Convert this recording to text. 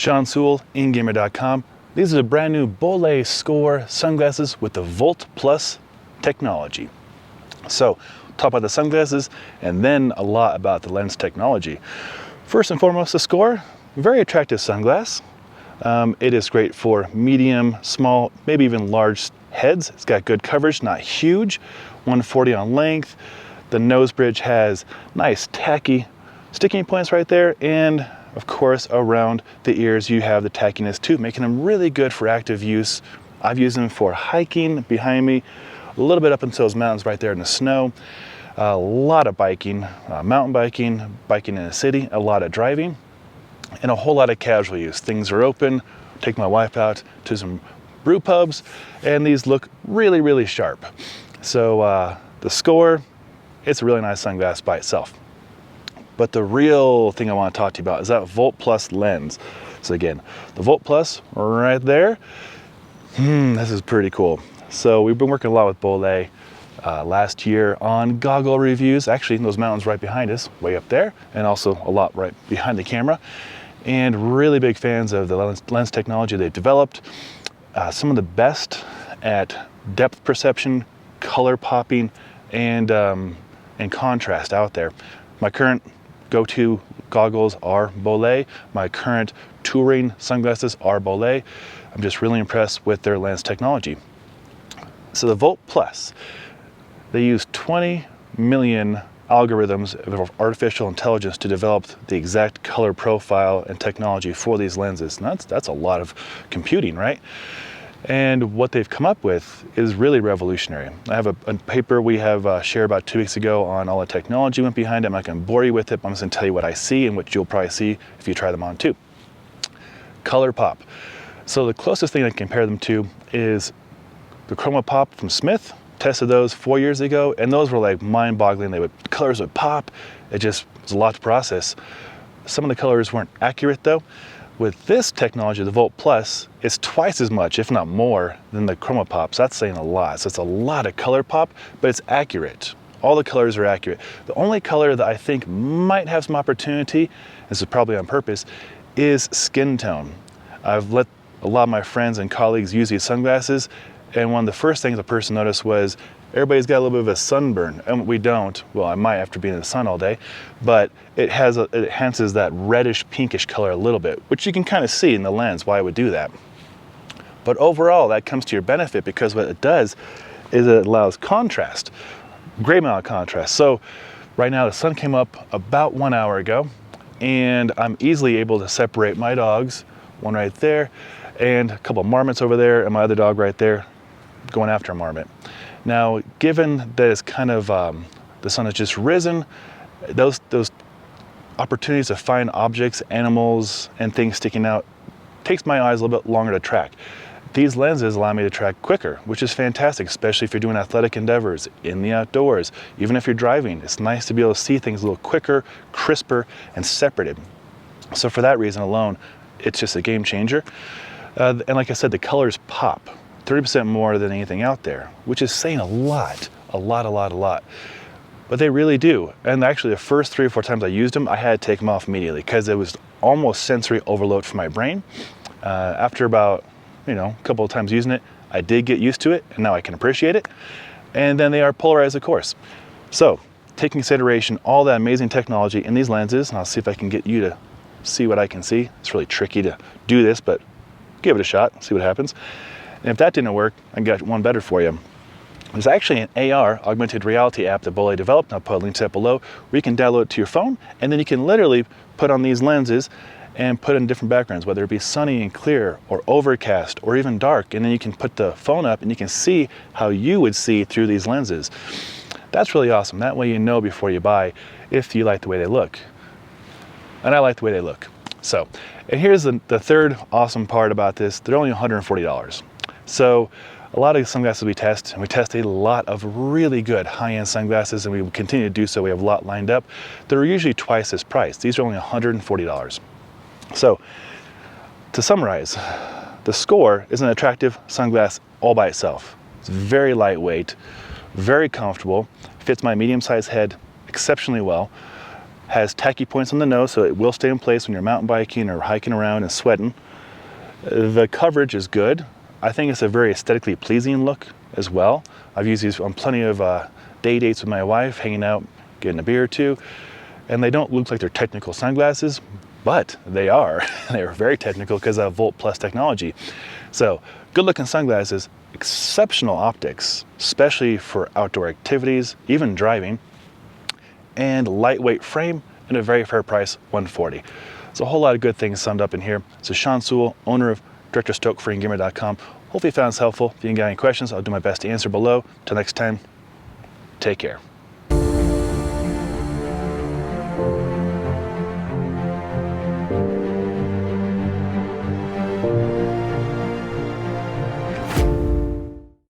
Sean Sewell, Engearment.com. These are the brand new Bolle Score Sunglasses with the Volt Plus technology. So, talk about the sunglasses and then a lot about the lens technology. First and foremost, the Score, very attractive sunglass. It is great for medium, small, maybe even large heads. It's got good coverage, not huge, 140 on length. The nose bridge has nice tacky sticking points right there, and of course around the ears you have the tackiness too, making them really good for active use. I've used them for hiking behind me, a little bit up into those mountains right there in the snow, a lot of biking, mountain biking, biking in the city, a lot of driving, and a whole lot of casual use. Things are open, take my wife out to some brew pubs, and these look really, really sharp. So the Score, it's a really nice sunglass by itself. But the real thing I want to talk to you about is that Volt Plus lens. So again, the Volt Plus right there, this is pretty cool. So we've been working a lot with Bolle last year on goggle reviews, actually in those mountains right behind us, way up there, and also a lot right behind the camera. And really big fans of the lens technology they've developed. Some of the best at depth perception, color popping, and contrast out there. My current go-to goggles are Bolle. My current touring sunglasses are Bolle. I'm just really impressed with their lens technology. So the Volt Plus, they use 20 million algorithms of artificial intelligence to develop the exact color profile and technology for these lenses. And that's a lot of computing, right? And what they've come up with is really revolutionary. I have a paper we have shared about 2 weeks ago on all the technology went behind it. I'm not going to bore you with it, but I'm just going to tell you what I see and what you'll probably see if you try them on too. Color pop. So the closest thing I can compare them to is the Chroma Pop from Smith. Tested those 4 years ago, and those were like mind-boggling. Colors would pop. It just was a lot to process. Some of the colors weren't accurate though. With this technology, the Volt Plus, it's twice as much, if not more, than the Chroma Pops. That's saying a lot. So it's a lot of color pop, but it's accurate. All the colors are accurate. The only color that I think might have some opportunity, this is probably on purpose, is skin tone. I've let a lot of my friends and colleagues use these sunglasses, and one of the first things a person noticed was everybody's got a little bit of a sunburn, and we don't. Well, I might after being in the sun all day, but it enhances that reddish pinkish color a little bit, which you can kind of see in the lens why it would do that. But overall, that comes to your benefit because what it does is it allows contrast, great amount of contrast. So right now the sun came up about 1 hour ago, and I'm easily able to separate my dogs, one right there, and a couple of marmots over there, and my other dog right there, going after a marmot. Now, given that it's kind of, the sun has just risen, those opportunities to find objects, animals, and things sticking out takes my eyes a little bit longer to track. These lenses allow me to track quicker, which is fantastic, especially if you're doing athletic endeavors, in the outdoors, even if you're driving. It's nice to be able to see things a little quicker, crisper, and separated. So for that reason alone, it's just a game changer. And like I said, the colors pop 30% more than anything out there, which is saying a lot. But they really do. And actually the first 3 or 4 times I used them, I had to take them off immediately because it was almost sensory overload for my brain. After about, a couple of times using it, I did get used to it, and now I can appreciate it. And then they are polarized, of course. So taking consideration all that amazing technology in these lenses, and I'll see if I can get you to see what I can see. It's really tricky to do this, but give it a shot, see what happens. And if that didn't work, I got one better for you. There's actually an AR, augmented reality app that Bolle developed, and I'll put a link to that below, where you can download it to your phone, and then you can literally put on these lenses and put in different backgrounds, whether it be sunny and clear, or overcast, or even dark, and then you can put the phone up and you can see how you would see through these lenses. That's really awesome. That way you know before you buy if you like the way they look. And I like the way they look. So, and here's the third awesome part about this. They're only $140. So a lot of sunglasses we test, and we test a lot of really good high-end sunglasses, and we will continue to do so. We have a lot lined up. They're usually twice this price. These are only $140. So to summarize, the Score is an attractive sunglass all by itself. It's very lightweight, very comfortable, fits my medium-sized head exceptionally well. Has tacky points on the nose, so it will stay in place when you're mountain biking or hiking around and sweating. The coverage is good. I think it's a very aesthetically pleasing look as well. I've used these on plenty of day dates with my wife, hanging out, getting a beer or two, and they don't look like they're technical sunglasses, but they are. They're very technical because of Volt Plus technology. So, good looking sunglasses, exceptional optics, especially for outdoor activities, even driving, and lightweight frame and a very fair price, $140. It's a whole lot of good things summed up in here. So Sean Sewell, owner of Director Stoke for Engearment.com. Hopefully you found this helpful. If you got any questions, I'll do my best to answer below. Till next time, take care.